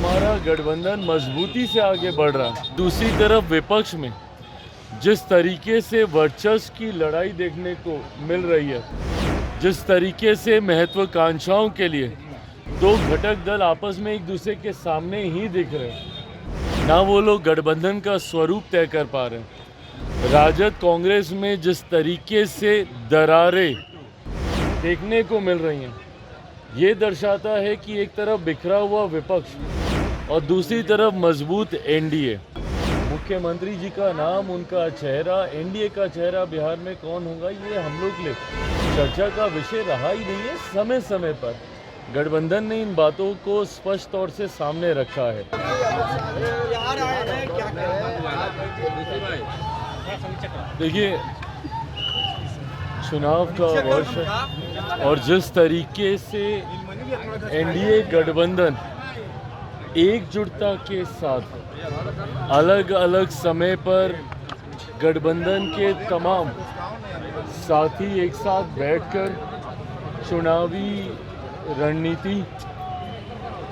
हमारा गठबंधन मजबूती से आगे बढ़ रहा है। दूसरी तरफ विपक्ष में जिस तरीके से वर्चस्व की लड़ाई देखने को मिल रही है, जिस तरीके से महत्वाकांक्षाओं के लिए दो घटक दल आपस में एक दूसरे के सामने ही दिख रहे हैं, ना वो लोग गठबंधन का स्वरूप तय कर पा रहे हैं। राजद कांग्रेस में जिस तरीके से दरारें देखने को मिल रही हैं, ये दर्शाता है कि एक तरफ बिखरा हुआ विपक्ष और दूसरी तरफ मजबूत एनडीए। मुख्यमंत्री जी का नाम, उनका चेहरा, एनडीए का चेहरा बिहार में कौन होगा, ये हम लोग के लिए चर्चा का विषय रहा ही नहीं है। समय समय पर गठबंधन ने इन बातों को स्पष्ट तौर से सामने रखा है। देखिए, चुनाव का वर्ष है और जिस तरीके से एनडीए गठबंधन एकजुटता के साथ अलग अलग समय पर गठबंधन के तमाम साथी एक साथ बैठकर चुनावी रणनीति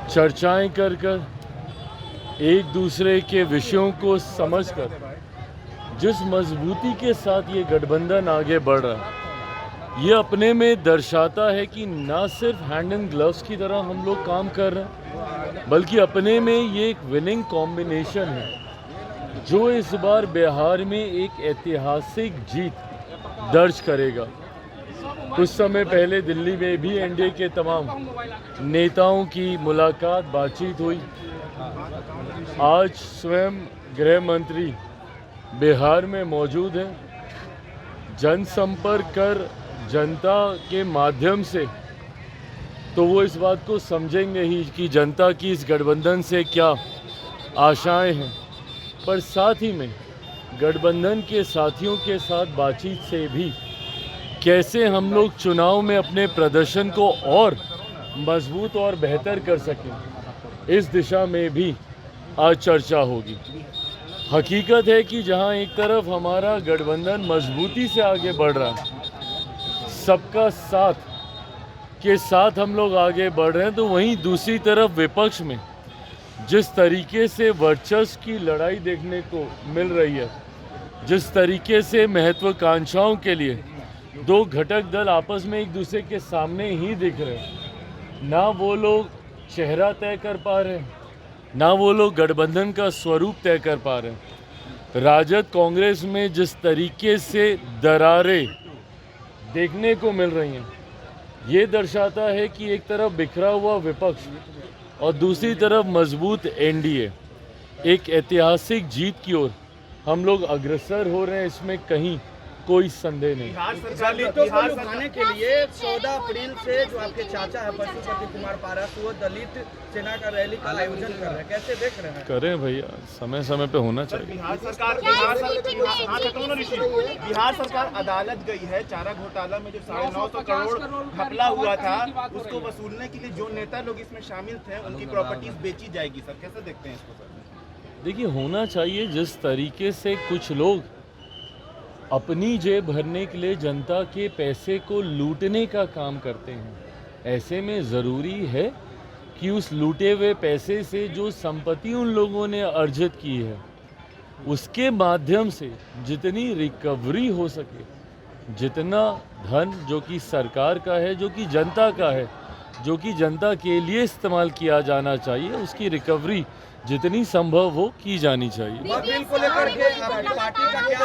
चर्चाएं कर एक दूसरे के विषयों को समझकर जिस मजबूती के साथ ये गठबंधन आगे बढ़ रहा है, ये अपने में दर्शाता है कि ना सिर्फ हैंड एंड ग्लव्स की तरह हम लोग काम कर रहे हैं, बल्कि अपने में ये एक विनिंग कॉम्बिनेशन है जो इस बार बिहार में एक ऐतिहासिक जीत दर्ज करेगा। कुछ समय पहले दिल्ली में भी एनडीए के तमाम नेताओं की मुलाकात, बातचीत हुई। आज स्वयं गृह मंत्री बिहार में मौजूद हैं। जनसंपर्क कर जनता के माध्यम से तो वो इस बात को समझेंगे ही कि जनता की इस गठबंधन से क्या आशाएं हैं, पर साथ ही में गठबंधन के साथियों के साथ बातचीत से भी कैसे हम लोग चुनाव में अपने प्रदर्शन को और मजबूत और बेहतर कर सकें, इस दिशा में भी आज चर्चा होगी। हकीकत है कि जहां एक तरफ हमारा गठबंधन मजबूती से आगे बढ़ रहा है, सबका साथ के साथ हम लोग आगे बढ़ रहे हैं, तो वहीं दूसरी तरफ विपक्ष में जिस तरीके से वर्चस्व की लड़ाई देखने को मिल रही है, जिस तरीके से महत्वाकांक्षाओं के लिए दो घटक दल आपस में एक दूसरे के सामने ही दिख रहे हैं, ना वो लोग चेहरा तय कर पा रहे हैं, ना वो लोग गठबंधन का स्वरूप तय कर पा रहे हैं। राजद कांग्रेस में जिस तरीके से दरारें देखने को मिल रही हैं, ये दर्शाता है कि एक तरफ बिखरा हुआ विपक्ष और दूसरी तरफ मजबूत एनडीए। एक ऐतिहासिक जीत की ओर हम लोग अग्रसर हो रहे हैं, इसमें कहीं कोई संदेह नहीं। दलितों को लुभाने के लिए 14 अप्रैल से जो आपके चाचा है पशुपति कुमार पारस, वो दलित सेना का रैली का आयोजन कर रहे हैं, कैसे देख रहे हैं? करें भैया, समय समय पे होना चाहिए। बिहार सरकार अदालत गई है, चारा घोटाला में जो 950 करोड़ घपला हुआ था, उसको वसूलने के लिए जो नेता लोग इसमें शामिल थे उनकी प्रॉपर्टीज बेची जाएगी। सर कैसे देखते हैं इसको? सर देखिए, होना चाहिए। जिस तरीके से कुछ लोग अपनी जेब भरने के लिए जनता के पैसे को लूटने का काम करते हैं, ऐसे में ज़रूरी है कि उस लूटे हुए पैसे से जो संपत्ति उन लोगों ने अर्जित की है, उसके माध्यम से जितनी रिकवरी हो सके, जितना धन जो कि सरकार का है, जो कि जनता का है, जो कि जनता के लिए इस्तेमाल किया जाना चाहिए, उसकी रिकवरी जितनी संभव हो की जानी चाहिए। बिल को लेकर के पार्टी का क्या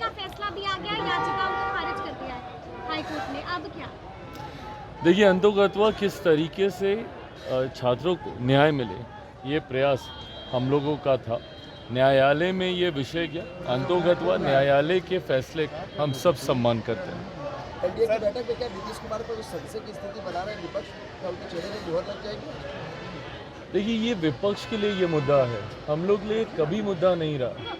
फैसला भी आ गया, याचिकाओं को खारिज कर दिया है हाईकोर्ट ने, अब क्या? देखिए, अंतोगत्वा किस तरीके से छात्रों को न्याय मिले, ये प्रयास हम लोगों का था। न्यायालय में ये विषय गया, अंतोगत्वा न्यायालय के फैसले का हम सब सम्मान करते हैं। एनडीए की बैठक में क्या नीतीश कुमार को जो संशय की स्थिति बना रहे हैं विपक्ष, क्या उनके चेहरे में मोहर लग जाएगी? देखिए, ये विपक्ष के लिए ये मुद्दा है, हम लोग के लिए कभी मुद्दा नहीं रहा।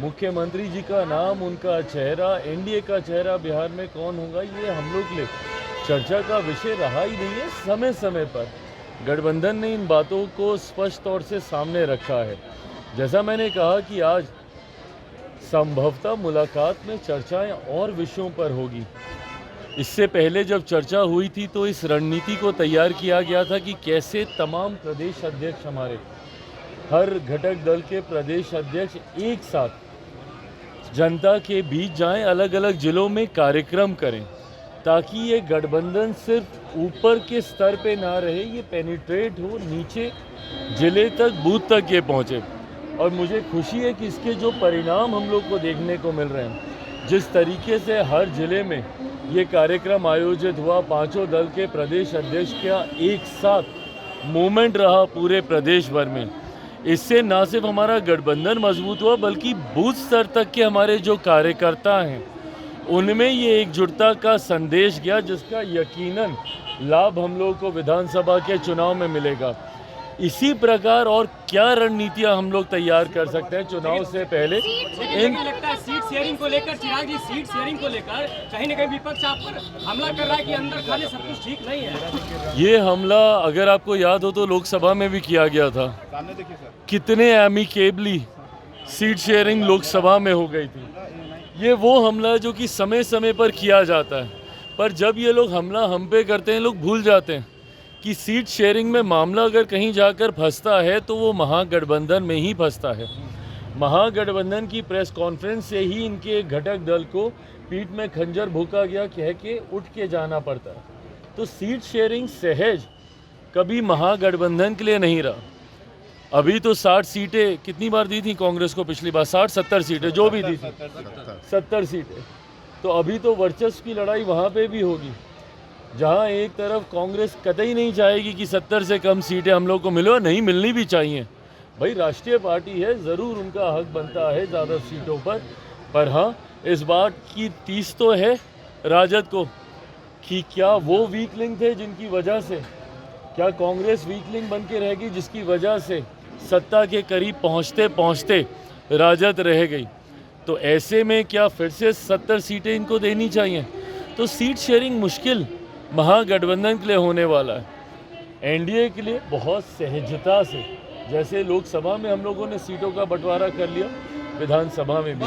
मुख्यमंत्री जी का नाम, उनका चेहरा, एनडीए का चेहरा बिहार में कौन होगा, ये हम लोग के लिए चर्चा का विषय रहा ही नहीं है। समय समय पर गठबंधन ने इन बातों को स्पष्ट तौर से सामने रखा है। जैसा मैंने कहा कि आज संभवतः मुलाकात में चर्चाएं और विषयों पर होगी, इससे पहले जब चर्चा हुई थी तो इस रणनीति को तैयार किया गया था कि कैसे तमाम प्रदेश अध्यक्ष हमारे, हर घटक दल के प्रदेश अध्यक्ष एक साथ जनता के बीच जाएं, अलग अलग जिलों में कार्यक्रम करें, ताकि ये गठबंधन सिर्फ ऊपर के स्तर पे ना रहे, ये पेनिट्रेट हो, नीचे जिले तक, बूथ तक ये पहुँचे। और मुझे खुशी है कि इसके जो परिणाम हम लोग को देखने को मिल रहे हैं, जिस तरीके से हर जिले में ये कार्यक्रम आयोजित हुआ, पांचों दल के प्रदेश अध्यक्ष का एक साथ मूवमेंट रहा पूरे प्रदेश भर में, इससे ना सिर्फ हमारा गठबंधन मजबूत हुआ बल्कि बूथ स्तर तक के हमारे जो कार्यकर्ता हैं उनमें ये एकजुटता का संदेश गया, जिसका यकीनन लाभ हम लोगों को विधानसभा के चुनाव में मिलेगा। इसी प्रकार और क्या रणनीतियां हम लोग तैयार कर सकते हैं चुनाव से पहले। इन लगता है सीट शेयरिंग को लेकर, चिराग जी सीट शेयरिंग को लेकर कहीं न कहीं विपक्ष आप पर हमला कर रहा है कि अंदर खाने सब कुछ ठीक नहीं है। ये हमला अगर आपको याद हो तो लोकसभा में भी किया गया था। सामने देखिए सर, कितने एमिकेबली सीट शेयरिंग लोकसभा में हो गई थी। ये वो हमला है जो कि समय समय पर किया जाता है, पर जब ये लोग हमला हम पे करते हैं, लोग भूल जाते हैं कि सीट शेयरिंग में मामला अगर कहीं जाकर फंसता है तो वो महागठबंधन में ही फंसता है। महागठबंधन की प्रेस कॉन्फ्रेंस से ही इनके घटक दल को पीठ में खंजर भोंका गया, कह के उठ के जाना पड़ता है। तो सीट शेयरिंग सहज कभी महागठबंधन के लिए नहीं रहा। अभी तो 60 सीटें कितनी बार दी थी कांग्रेस को पिछली बार, 60-70 सीटें जो भी दी थी, 70 सीटें। तो अभी तो वर्चस्व की लड़ाई वहाँ पे भी होगी, जहाँ एक तरफ कांग्रेस कतई नहीं चाहेगी कि 70 से कम सीटें हम लोग को मिले, और नहीं मिलनी भी चाहिए। भाई राष्ट्रीय पार्टी है, ज़रूर उनका हक बनता है ज़्यादा सीटों पर हाँ, इस बात की तीस तो है राजद को कि क्या वो वीक लिंक थे जिनकी वजह से, क्या कांग्रेस वीक लिंक बन के रहेगी जिसकी वजह से सत्ता के करीब पहुँचते पहुँचते राजद रह गई। तो ऐसे में क्या फिर से 70 सीटें इनको देनी चाहिए? तो सीट शेयरिंग मुश्किल महागठबंधन के लिए होने वाला है। एनडीए के लिए बहुत सहजता से, जैसे लोकसभा में हम लोगों ने सीटों का बंटवारा कर लिया, विधानसभा में भी।